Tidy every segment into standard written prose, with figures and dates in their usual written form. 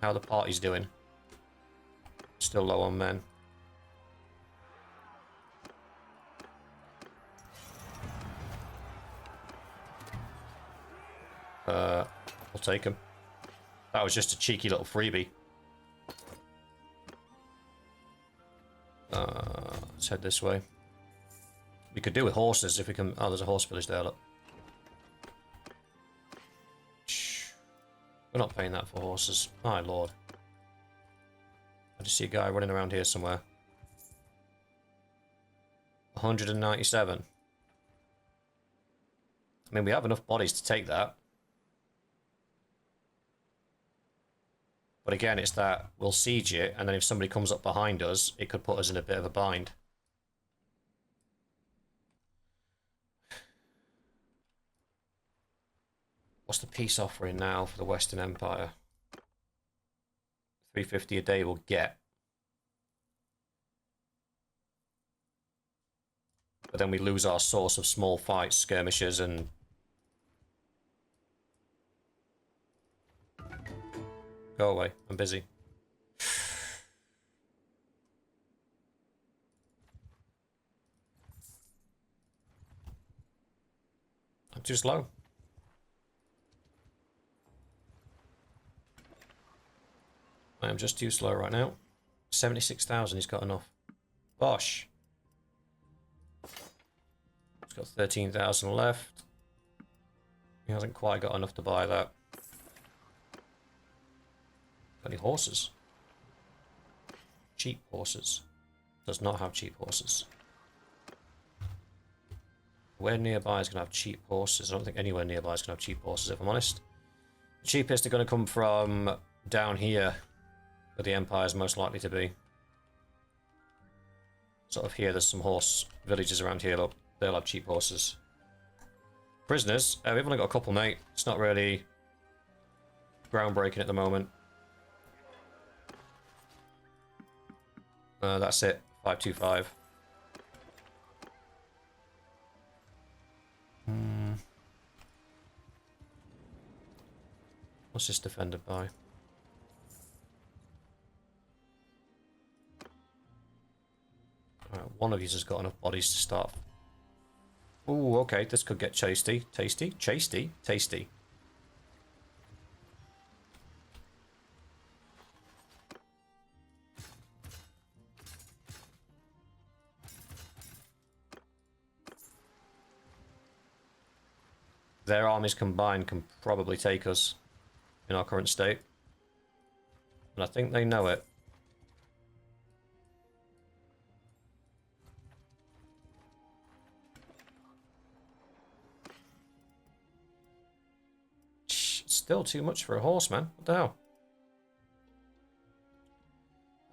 how the party's doing. Still low on men. I'll take him. That was just a cheeky little freebie. Let's head this way. We could do with horses if we can... Oh, there's a horse village there, look. We're not paying that for horses. My lord. I just see a guy running around here somewhere. 197. I mean, we have enough bodies to take that. But again, it's that we'll siege it, and then if somebody comes up behind us, it could put us in a bit of a bind. What's the peace offering now for the Western Empire? 350 a day we'll get. But then we lose our source of small fights, skirmishes, and... Go away, I'm busy. I'm too slow. I am just too slow right now. 76,000, he's got enough. Bosh. He's got 13,000 left. He hasn't quite got enough to buy that. Got any horses? Cheap horses. Does not have cheap horses. Where nearby is going to have cheap horses? I don't think anywhere nearby is going to have cheap horses, if I'm honest. The cheapest are going to come from down here, where the Empire is most likely to be. Sort of here, there's some horse villages around here, look. They'll have cheap horses. Prisoners, we've only got a couple, mate. It's not really groundbreaking at the moment. That's it. 525. What's this defended by? Alright, one of these has got enough bodies to start. Ooh, okay, this could get tasty. Tasty? Chasty? Tasty. Their armies combined can probably take us in our current state. And I think they know it. It's still too much for a horse, man. What the hell?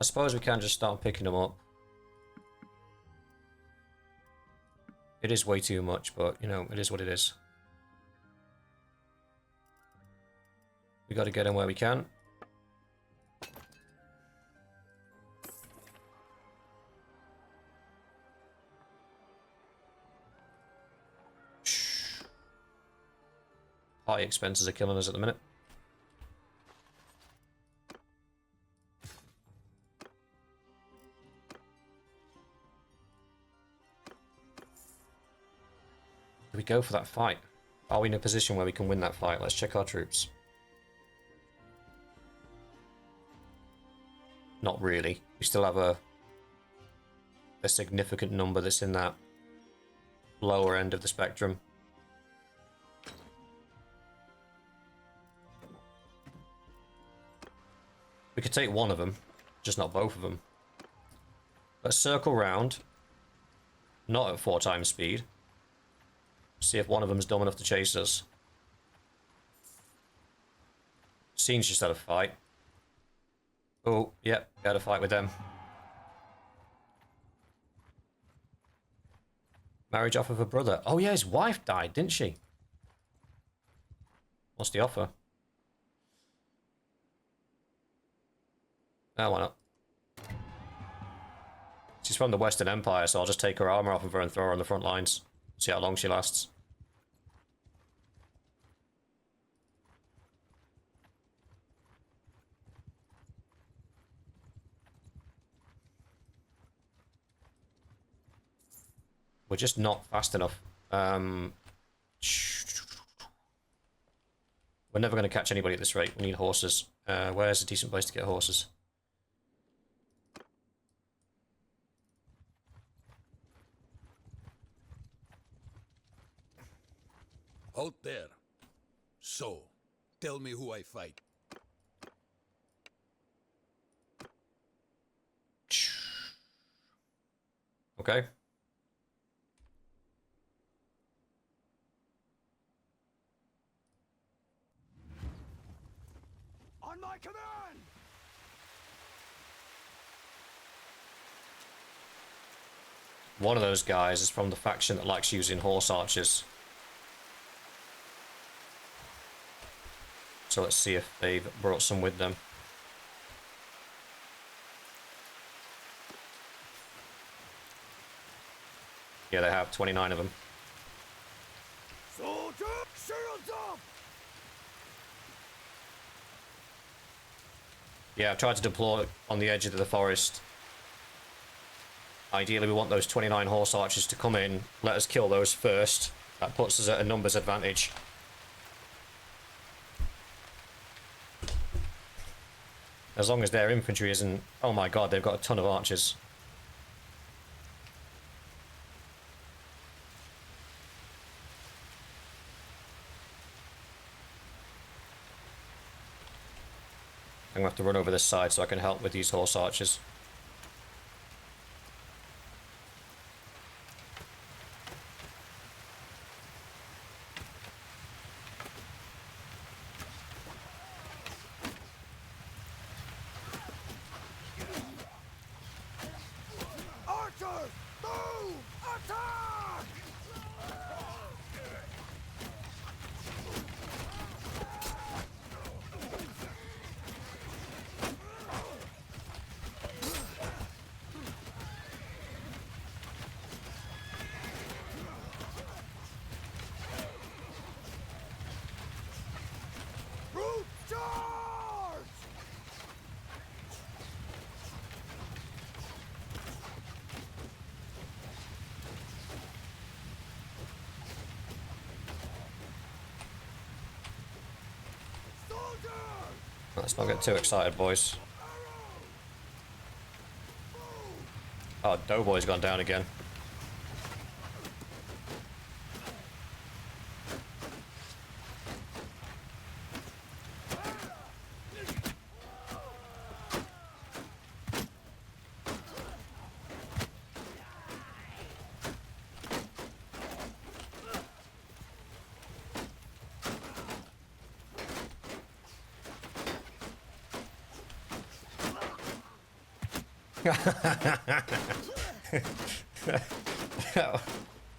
I suppose we can just start picking them up. It is way too much, but, you know, it is what it is. We got to get in where we can. High expenses are killing us at the minute. Do we go for that fight? Are we in a position where we can win that fight? Let's check our troops. Not really. We still have a significant number that's in that lower end of the spectrum. We could take one of them, just not both of them. Let's circle round, not at 4 times speed. See if one of them's dumb enough to chase us. Scene's just had a fight. Oh, yep, we had a fight with them. Marriage offer for brother. Oh yeah, his wife died, didn't she? What's the offer? No, why not? She's from the Western Empire, so I'll just take her armor off of her and throw her on the front lines. See how long she lasts. We're just not fast enough. We're never going to catch anybody at this rate. We need horses. Where's a decent place to get horses? Halt there. So, tell me who I fight. Okay. On my command! One of those guys is from the faction that likes using horse archers. So let's see if they've brought some with them. Yeah, they have 29 of them. Soldier, shields up! Yeah, I've tried to deploy on the edge of the forest. Ideally, we want those 29 horse archers to come in, let us kill those first. That puts us at a numbers advantage. As long as their infantry isn't... Oh my god, they've got a ton of archers. I'm going to have to run over this side so I can help with these horse archers. Archers, move! Attack! Root charge! Soldiers! Let's not get too excited, boys. Oh, Doughboy's gone down again.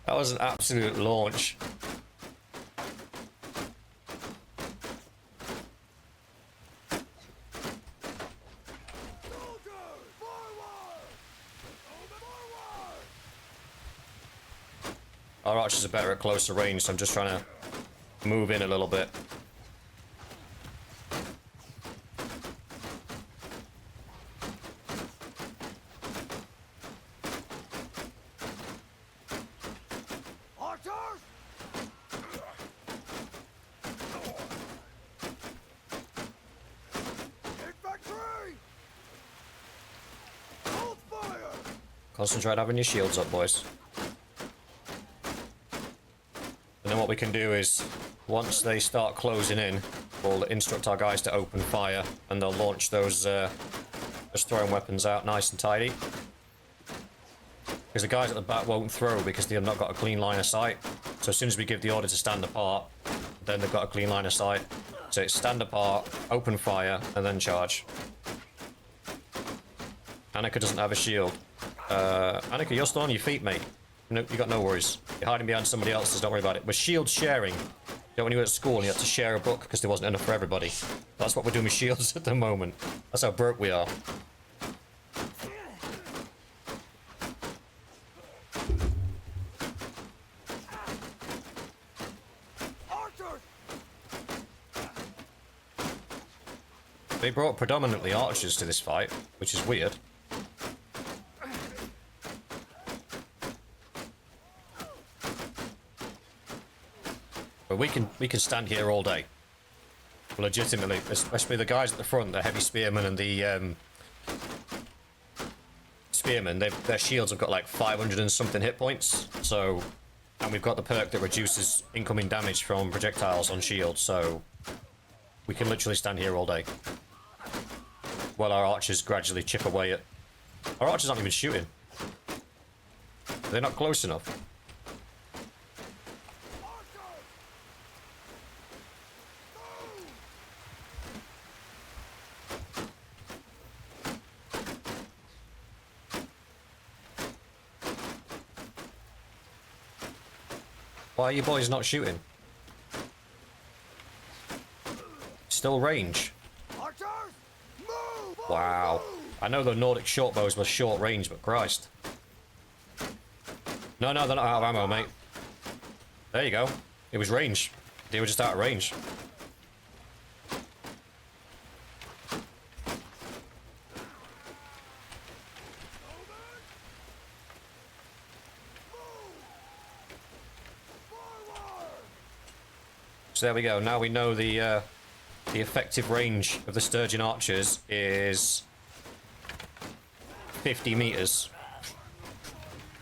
That was an absolute launch. Soldiers, forward! Forward! Our archers are better at closer range, so I'm just trying to move in a little bit. Archers! Infantry! Hold fire! Concentrate having your shields up, boys. And then what we can do is, once they start closing in, we'll instruct our guys to open fire, and they'll launch those throwing weapons out nice and tidy. Because the guys at the back won't throw because they've not got a clean line of sight. So as soon as we give the order to stand apart, then they've got a clean line of sight. So it's stand apart, open fire, and then charge. Annika doesn't have a shield. Annika, you're still on your feet, mate. No, you got no worries. You're hiding behind somebody else's, don't worry about it. We're shield sharing. You know, when you were at school and you had to share a book because there wasn't enough for everybody. That's what we're doing with shields at the moment. That's how broke we are. Archers! They brought predominantly archers to this fight, which is weird. But we can stand here all day. Legitimately, especially the guys at the front, the heavy spearmen and the spearmen, their shields have got like 500 and something hit points. So, and we've got the perk that reduces incoming damage from projectiles on shields, so we can literally stand here all day. While our archers gradually chip away at... Our archers aren't even shooting. They're not close enough. Why are you boys not shooting? Still range. Archers, move! Wow. I know the Nordic short bows were short range, but Christ. No, they're not out of ammo, mate. There you go. It was range. They were just out of range. So there we go. Now we know the effective range of the Sturgian archers is 50 meters.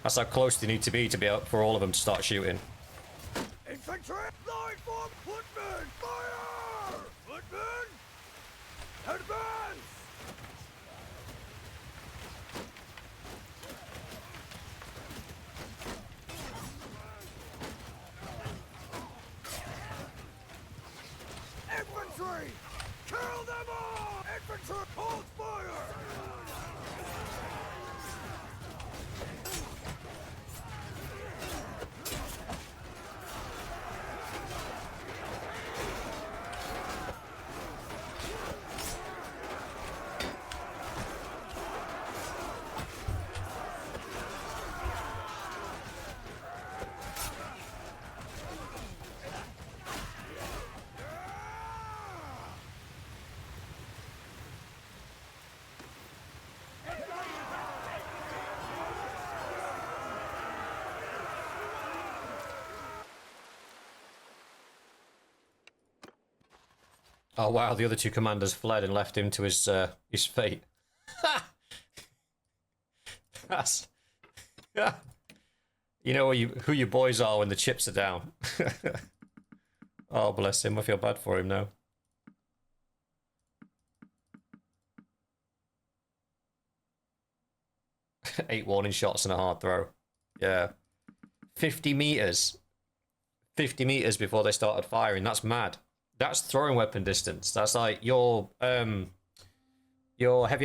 That's how close they need to be out for all of them to start shooting. Infantry, line form, footmen, fire! Footmen, advance! Infantry, kill them all! Infantry, hold fire! Oh wow, the other two commanders fled and left him to his fate. That's you know who your boys are when the chips are down. Oh bless him, I feel bad for him now. Eight warning shots and a hard throw. Yeah. 50 meters. 50 meters before they started firing. That's mad. That's throwing weapon distance. That's like your heavy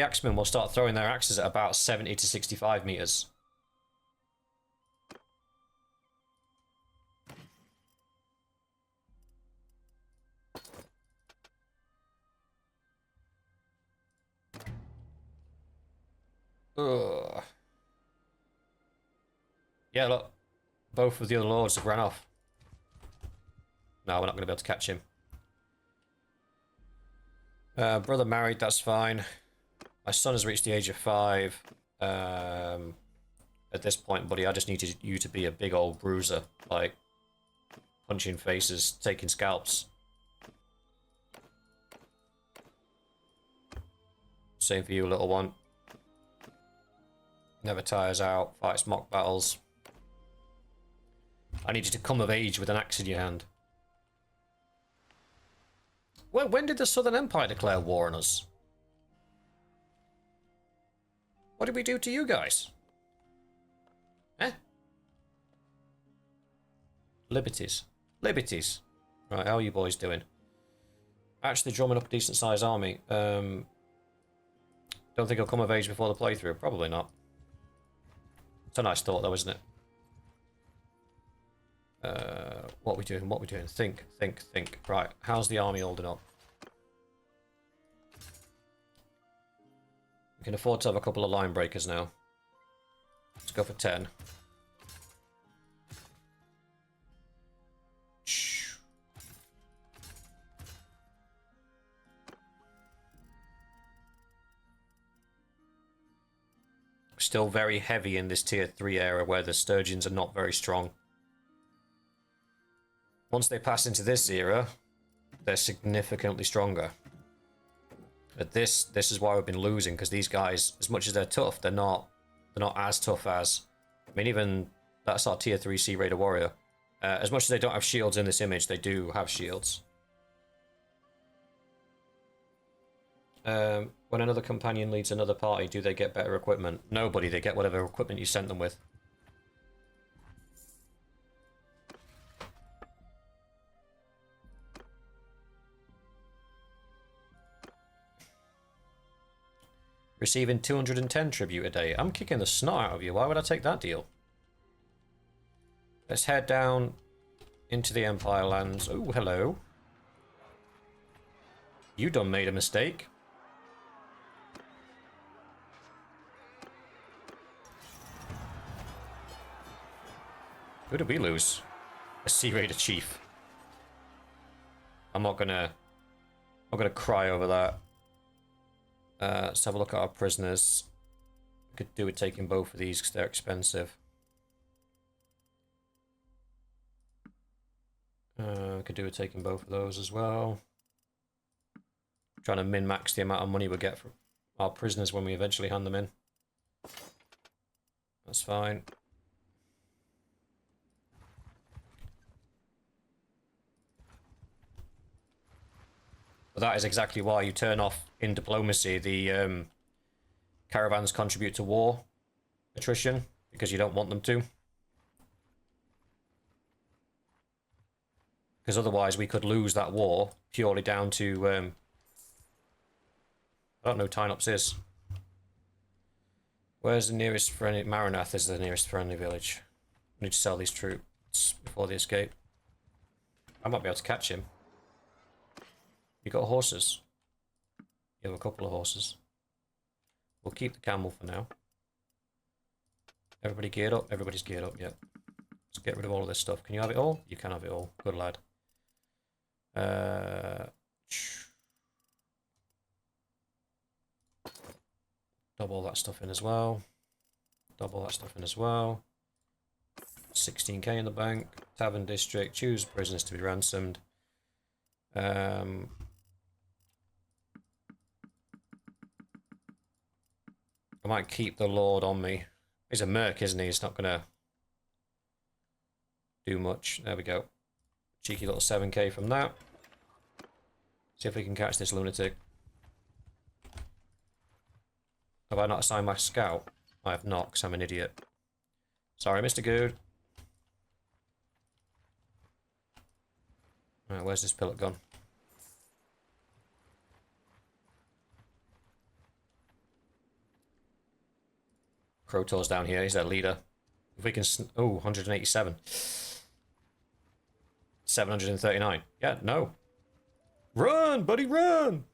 axemen will start throwing their axes at about 70 to 65 meters. Ugh. Yeah, look. Both of the other lords have ran off. No, we're not going to be able to catch him. Brother married, that's fine. My son has reached the age of 5. At this point, buddy, I just needed you to be a big old bruiser. Like, punching faces, taking scalps. Same for you, little one. Never tires out, fights mock battles. I need you to come of age with an axe in your hand. Well, when did the Southern Empire declare war on us? What did we do to you guys? Eh? Liberties. Liberties. Right, how are you boys doing? Actually drumming up a decent sized army. Don't think I'll come of age before the playthrough. Probably not. It's a nice thought though, isn't it? What are we doing? What are we doing? Think. Right, how's the army holding up? We can afford to have a couple of line breakers now. Let's go for 10. Still very heavy in this tier 3 area where the Sturgians are not very strong. Once they pass into this era, they're significantly stronger. But this is why we've been losing, because these guys, as much as they're tough, they're not as tough as, I mean, even that's our tier 3 Sea Raider warrior. As much as they don't have shields in this image, they do have shields. When another companion leads another party, do they get better equipment? Nobody, they get whatever equipment you sent them with. Receiving 210 tribute a day. I'm kicking the snot out of you. Why would I take that deal? Let's head down into the Empire lands. Oh, hello. You done made a mistake. Who did we lose? A Sea Raider chief. I'm not gonna cry over that. Let's have a look at our prisoners. We could do with taking both of these because they're expensive. We could do with taking both of those as well. Trying to min-max the amount of money we get from our prisoners when we eventually hand them in. That's fine. But that is exactly why you turn off in diplomacy the caravans contribute to war attrition, because you don't want them to. Because otherwise we could lose that war purely down to I don't know Tynops is. Where's the nearest friendly? Maranath is the nearest friendly village. We need to sell these troops before they escape. I might be able to catch him. You got horses? You have a couple of horses. We'll keep the camel for now. Everybody geared up? Everybody's geared up, yeah. Let's get rid of all of this stuff. Can you have it all? You can have it all. Good lad. Double that stuff in as well. Double that stuff in as well. 16k in the bank. Tavern district. Choose prisoners to be ransomed. I might keep the Lord on me. He's a merc, isn't he? He's not gonna do much. There we go. Cheeky little 7k from that. See if we can catch this lunatic. Have I not assigned my scout? I have not, because I'm an idiot. Sorry, Mr. Good. Alright, where's this pilot gone? Krotor's down here, he's their leader. If we can... Oh, 187. 739. Yeah, no. Run, buddy, run!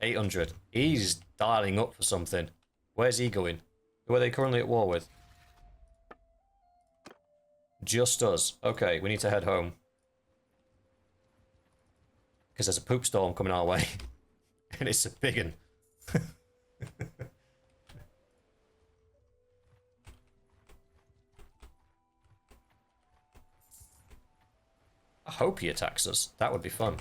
800. He's dialing up for something. Where's he going? Who are they currently at war with? Just us. Okay, we need to head home. Because there's a poop storm coming our way. And it's a big one. I hope he attacks us. That would be fun.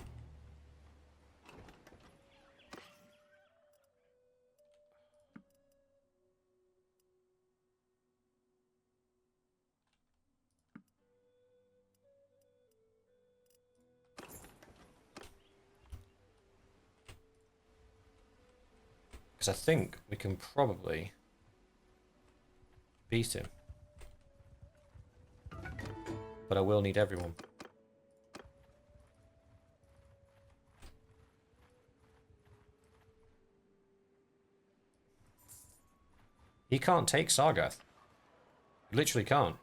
Because I think we can probably beat him. But I will need everyone. He can't take Sargath. He literally can't.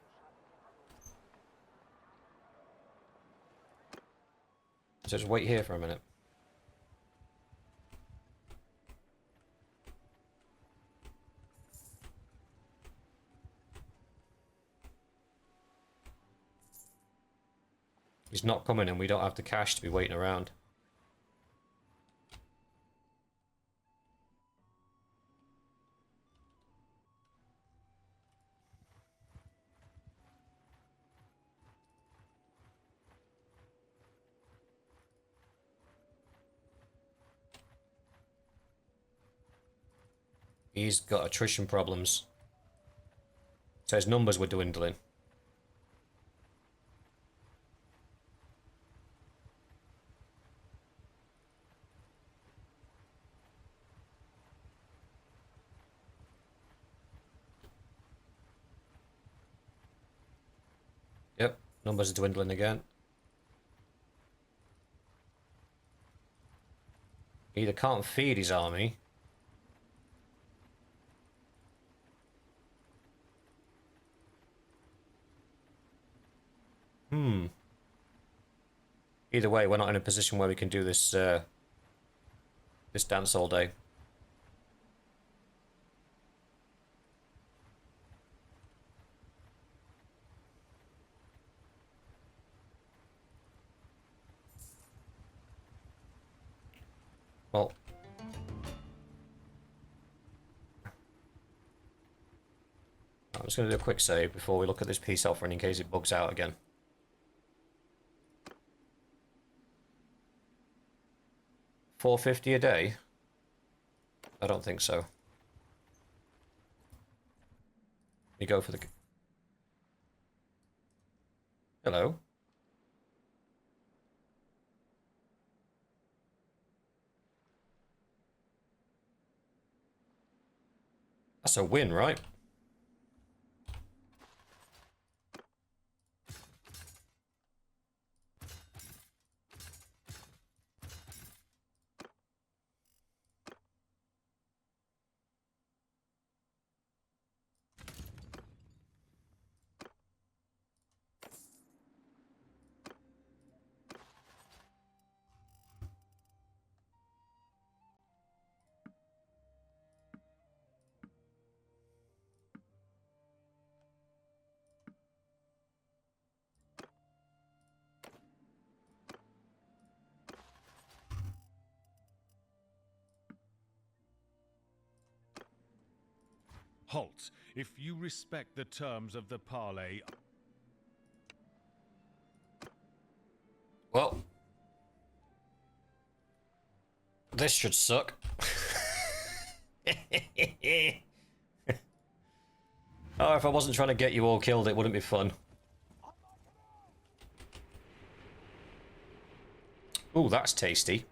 So just wait here for a minute. He's not coming and we don't have the cash to be waiting around. He's got attrition problems. So his numbers were dwindling. Yep, numbers are dwindling again. He either can't feed his army. Either way, we're not in a position where we can do this this dance all day. Well, I'm just going to do a quick save before we look at this peace offering in case it bugs out again. $450 a day? I don't think so. You go for the... Hello? That's a win, right? Halt. If you respect the terms of the parley... Well, this should suck. Oh, if I wasn't trying to get you all killed, it wouldn't be fun. Ooh, that's tasty.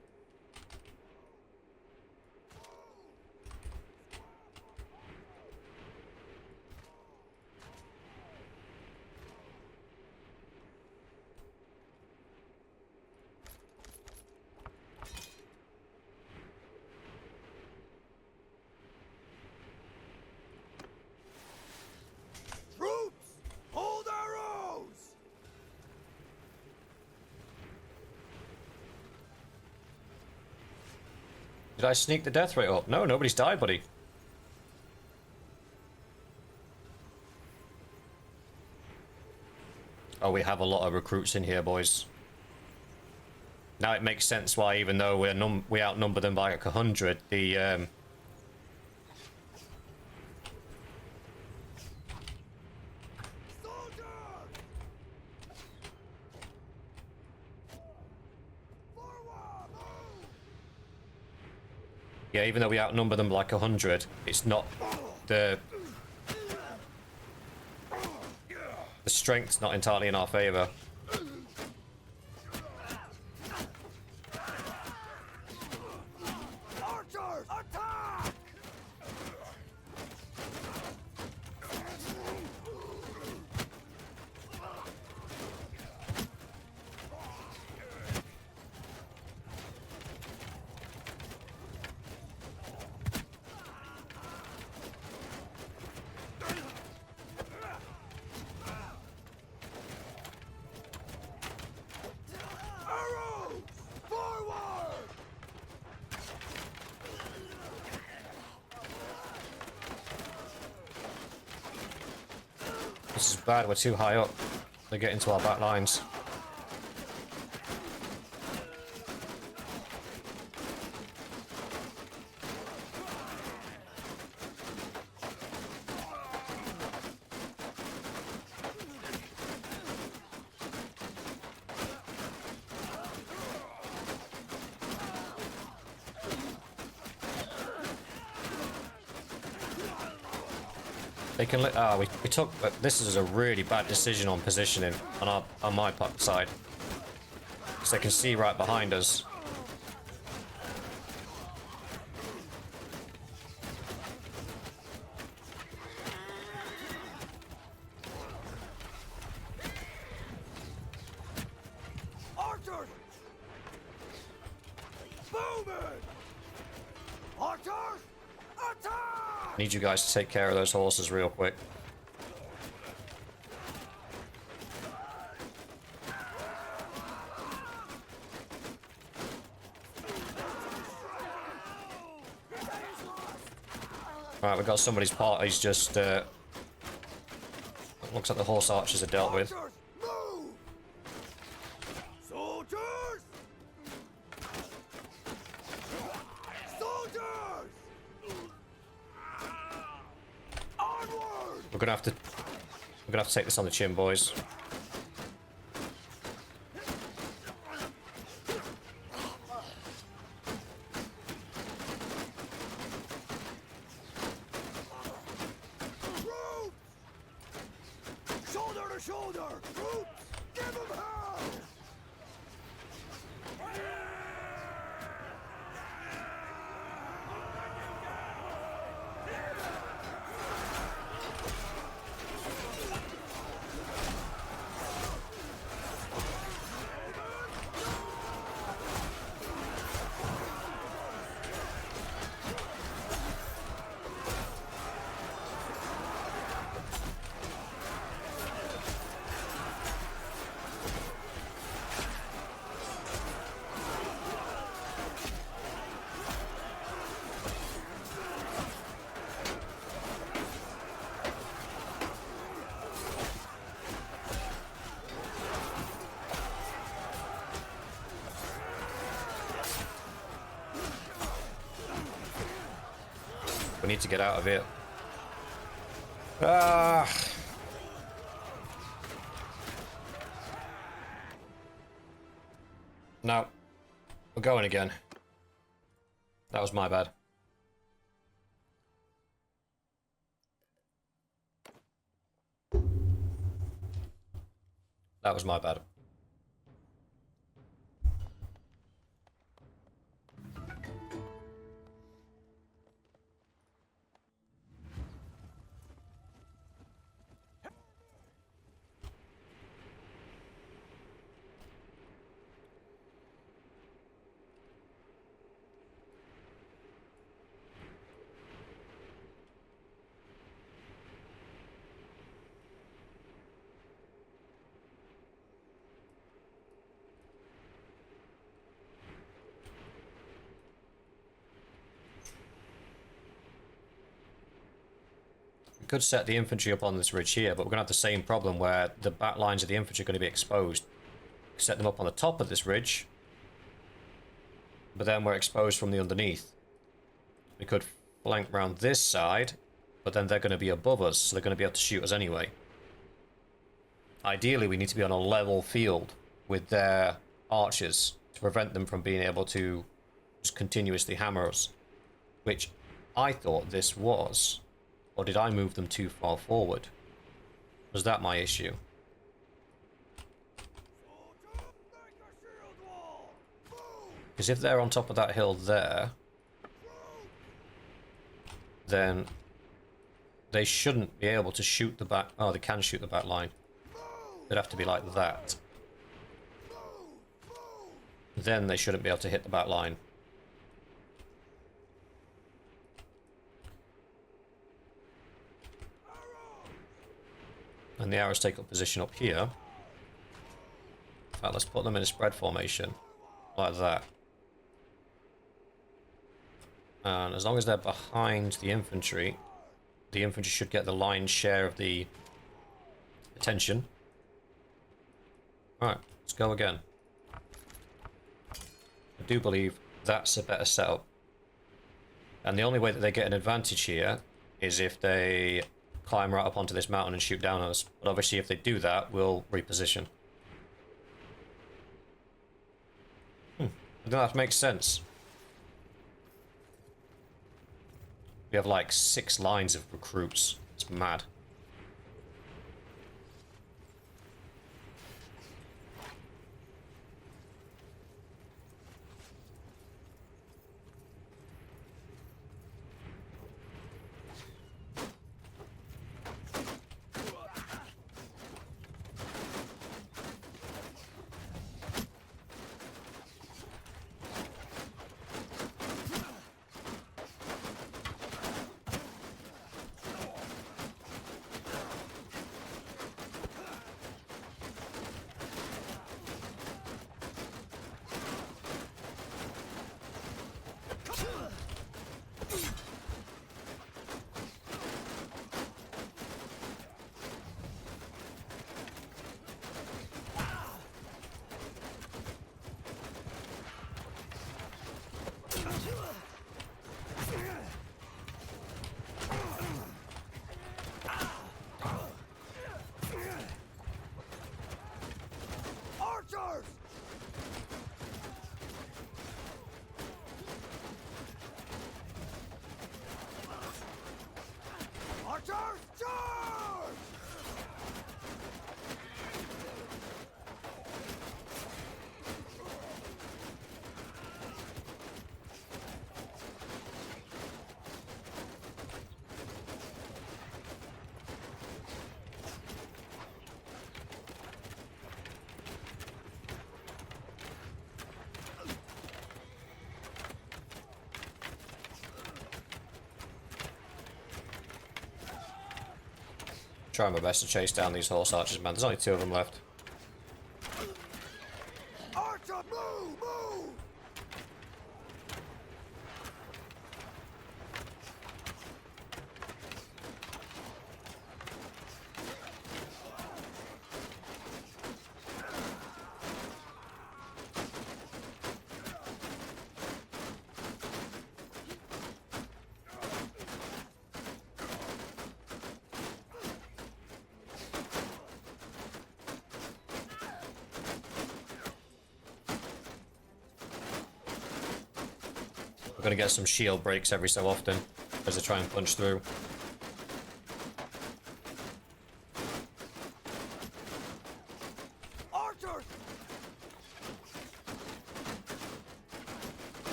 Troops, hold arrows! Did I sneak the death rate up? No, nobody's died, buddy. Oh, we have a lot of recruits in here, boys. Now it makes sense why, even though we outnumber them by like 100, the Soldiers! Forward! Move! yeah, even though we outnumber them like 100, it's not the strength's not entirely in our favor. Archers, attack! Arrows! Forward! This is bad, we're too high up. They get into our back lines. They can let. Ah, we took. This is a really bad decision on positioning on my side. Because they can see right behind us. Archers! Bowmen! Archers! Attack! Need you guys to take care of those horses real quick. Alright, we've got somebody's party's just, looks like the horse archers are dealt with. Archers, move! Soldiers! Soldiers! Onward! We're gonna have to take this on the chin, boys. Shoulder to shoulder! Troops! Give them hell! We need to get out of here. Ah! No. We're going again. That was my bad. That was my bad. We could set the infantry up on this ridge here, but we're going to have the same problem where the back lines of the infantry are going to be exposed. Set them up on the top of this ridge, but then we're exposed from the underneath. We could flank round this side, but then they're going to be above us, so they're going to be able to shoot us anyway. Ideally, we need to be on a level field with their archers to prevent them from being able to just continuously hammer us, which I thought this was. Or did I move them too far forward? Was that my issue? Because if they're on top of that hill there, then they shouldn't be able to shoot the back. Oh, they can shoot the back line. They'd have to be like that. Then they shouldn't be able to hit the back line. And the arrows take up position up here. In fact, let's put them in a spread formation. Like that. And as long as they're behind the infantry should get the lion's share of the attention. Alright, let's go again. I do believe that's a better setup. And the only way that they get an advantage here is if they climb right up onto this mountain and shoot down on us. But obviously if they do that, we'll reposition. I think that makes sense. We have like 6 lines of recruits. It's mad. Archers! Archers, charge! Trying my best to chase down these horse archers, man. There's only 2 of them left. Archer, move, move! We're gonna get some shield breaks every so often as they try and punch through. Archers!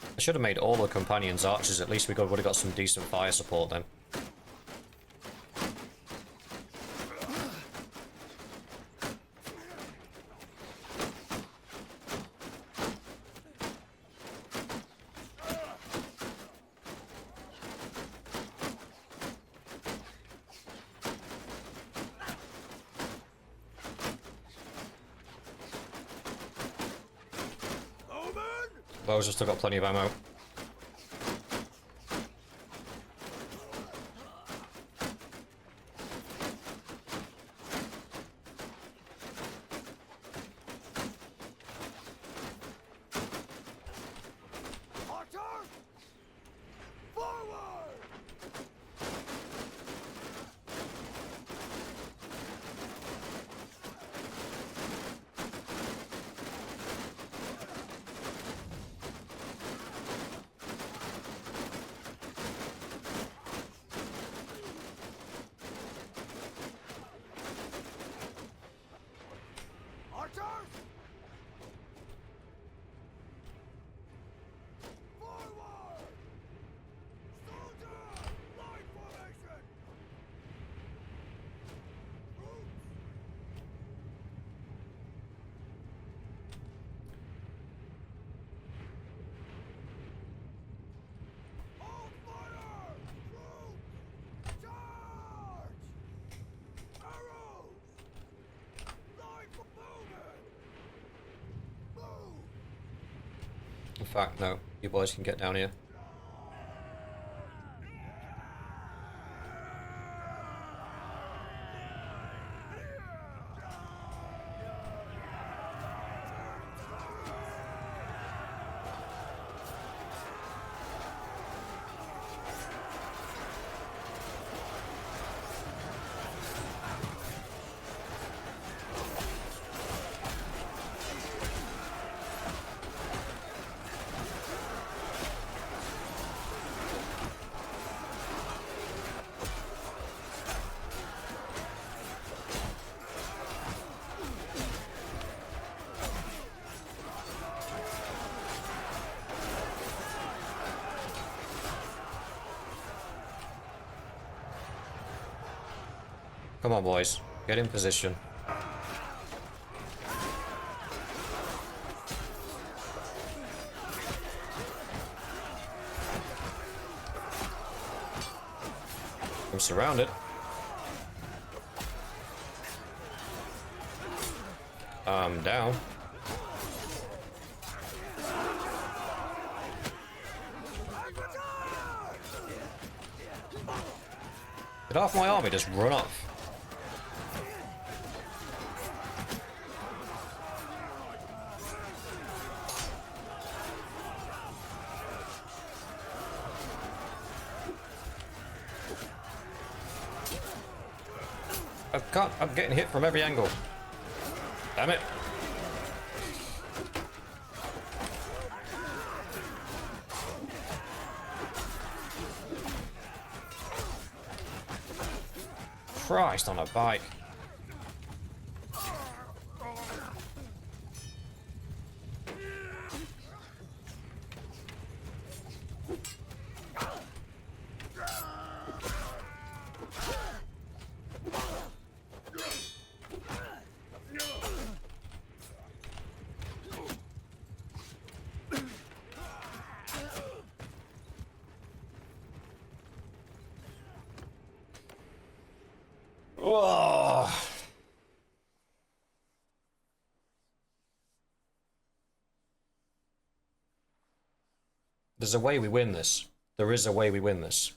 I should have made all the companions archers. At least we would have got some decent fire support then. Those have still got plenty of ammo. Archers! Forward! Archers! Forward! Soldier! Line formation! Troops! Hold fire! Troops! Charge! Arrows! Line for movement! Move! In fact, no. You boys can get down here. Come on, boys. Get in position. I'm surrounded. I'm down. Did half my army just run off? I'm getting hit from every angle. Damn it. Christ on a bike. Oh. There's a way we win this. There is a way we win this.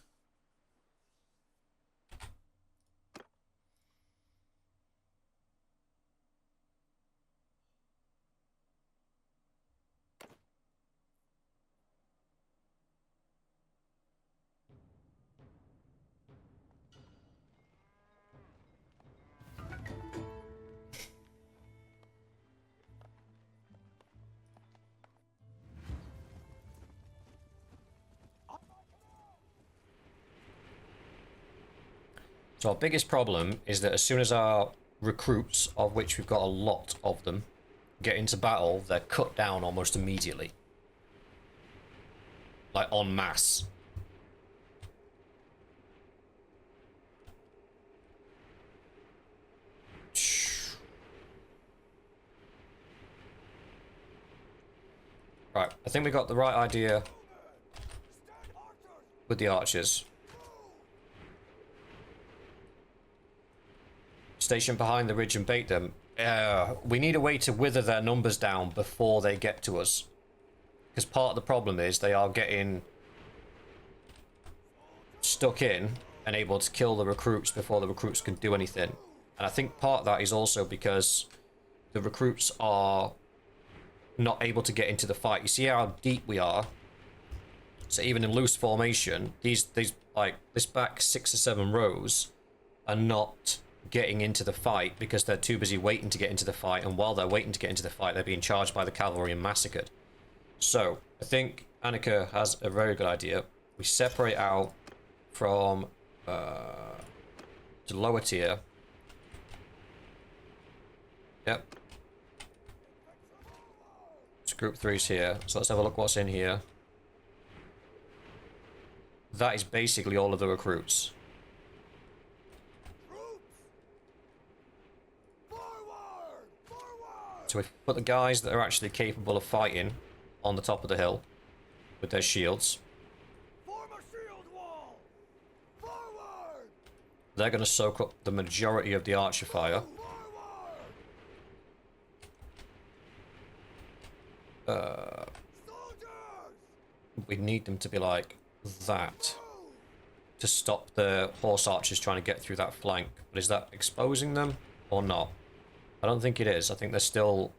So our biggest problem is that as soon as our recruits, of which we've got a lot of them, get into battle, they're cut down almost immediately. Like, en masse. Right, I think we got the right idea with the archers. Station behind the ridge and bait them. We need a way to wither their numbers down before they get to us. Because part of the problem is they are getting stuck in and able to kill the recruits before the recruits can do anything. And I think part of that is also because the recruits are not able to get into the fight. You see how deep we are? So even in loose formation, these like this back 6 or 7 rows are not getting into the fight because they're too busy waiting to get into the fight, and while they're waiting to get into the fight, they're being charged by the cavalry and massacred. So I think Annika has a very good idea. We separate out from the lower tier. Yep. So group 3's here. So let's have a look what's in here. That is basically all of the recruits. So we put the guys that are actually capable of fighting on the top of the hill with their shields. Form a shield wall. Forward. They're going to soak up the majority of the archer fire. We need them to be like that to stop the horse archers trying to get through that flank. But is that exposing them or not? I don't think it is. I think they're still...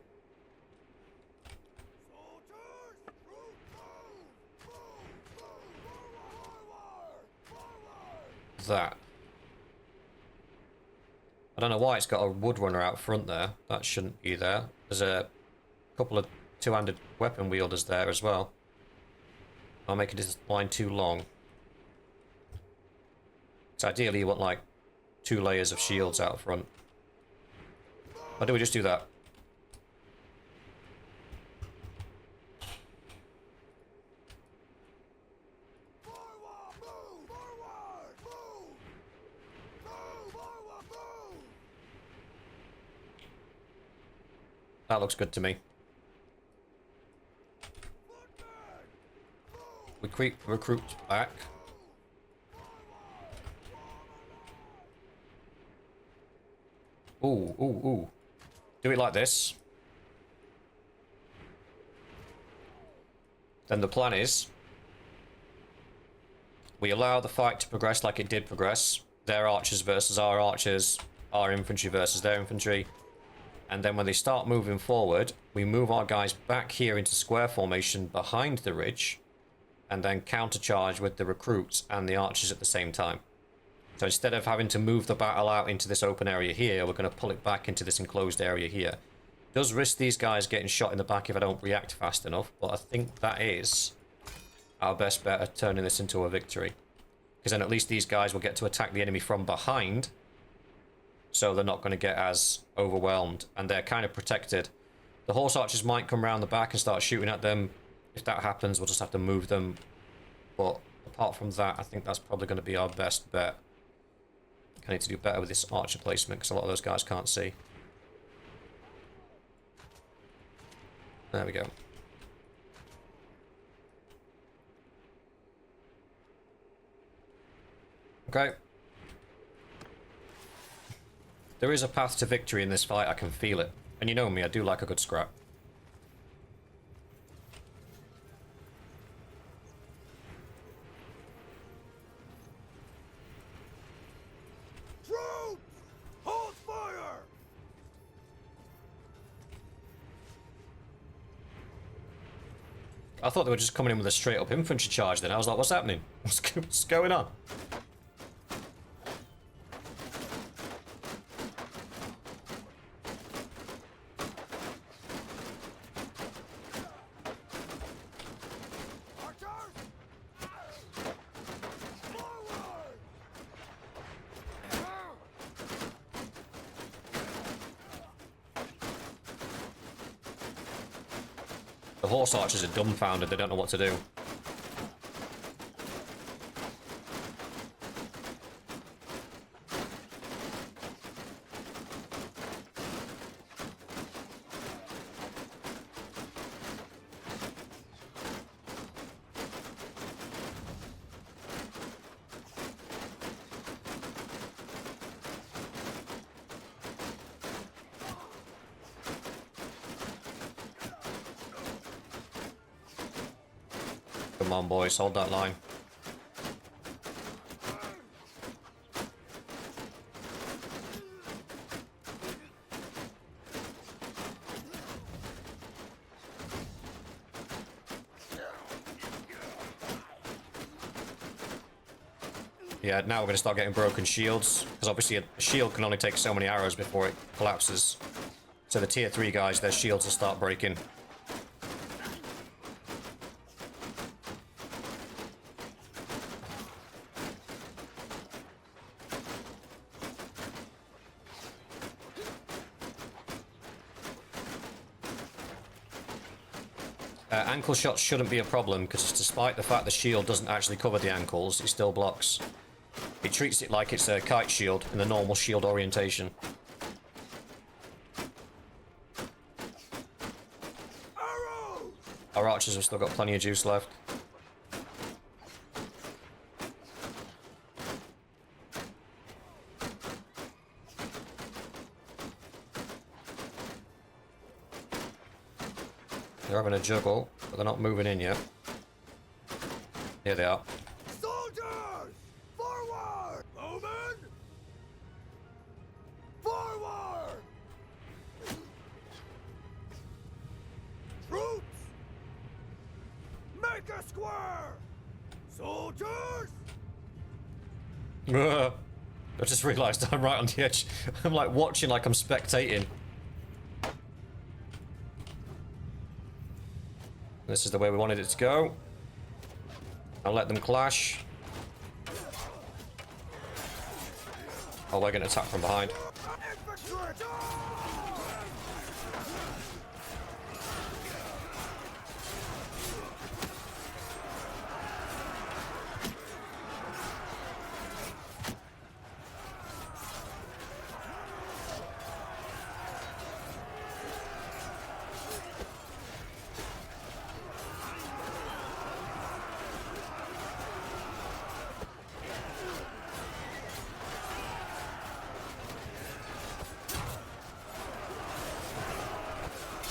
that. I don't know why it's got a wood runner out front there. That shouldn't be there. There's a couple of two-handed weapon wielders there as well. I'll make this line too long. So ideally you want like 2 layers of shields out front. Or do we just do that? That looks good to me. Recruit back. Ooh, ooh, ooh. Do it like this. Then the plan is we allow the fight to progress like it did progress. Their archers versus our archers, our infantry versus their infantry. And then when they start moving forward, we move our guys back here into square formation behind the ridge, and then countercharge with the recruits and the archers at the same time. So instead of having to move the battle out into this open area here, we're going to pull it back into this enclosed area here. It does risk these guys getting shot in the back if I don't react fast enough, but I think that is our best bet at turning this into a victory. Because then at least these guys will get to attack the enemy from behind, so they're not going to get as overwhelmed, and they're kind of protected. The horse archers might come around the back and start shooting at them. If that happens, we'll just have to move them. But apart from that, I think that's probably going to be our best bet. I need to do better with this archer placement because a lot of those guys can't see. There we go. Okay. There is a path to victory in this fight, I can feel it. And you know me, I do like a good scrap. Troops! Hold fire! I thought they were just coming in with a straight up infantry charge then. I was like, what's happening? What's going on? The horse archers are dumbfounded, they don't know what to do. Come on, boys, hold that line. Yeah, now we're going to start getting broken shields, because obviously a shield can only take so many arrows before it collapses. So the tier 3 guys, their shields will start breaking. Ankle shots shouldn't be a problem, because despite the fact the shield doesn't actually cover the ankles, it still blocks. It treats it like it's a kite shield in the normal shield orientation. Arrows! Our archers have still got plenty of juice left. They're having a juggle, but they're not moving in yet. Here they are. Soldiers! Forward! Bowmen! Forward! Troops! Make a square! Soldiers! I just realised I'm right on the edge. I'm like watching like I'm spectating. This is the way we wanted it to go. I'll let them clash. Oh, we're going to attack from behind. Infantry!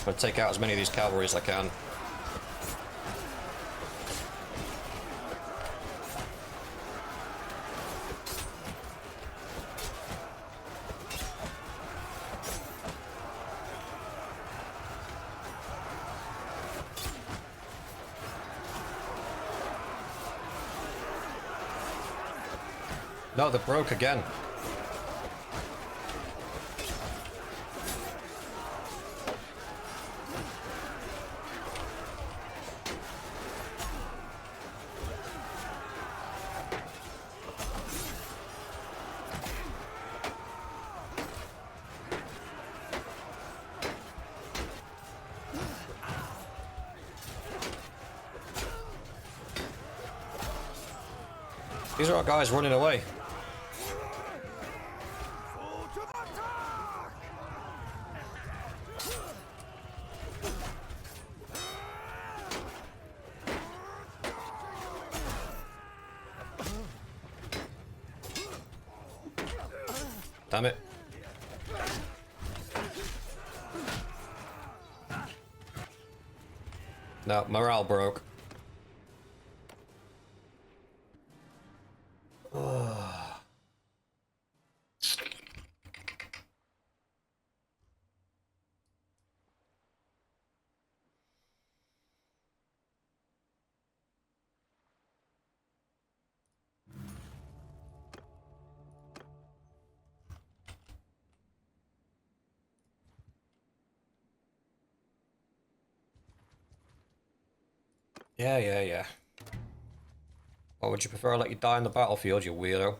gonna take out as many of these cavalry as I can. No, they broke again. These are our guys running away. Damn it. No, morale broke. Yeah. Or would you prefer I let you die on the battlefield, you weirdo?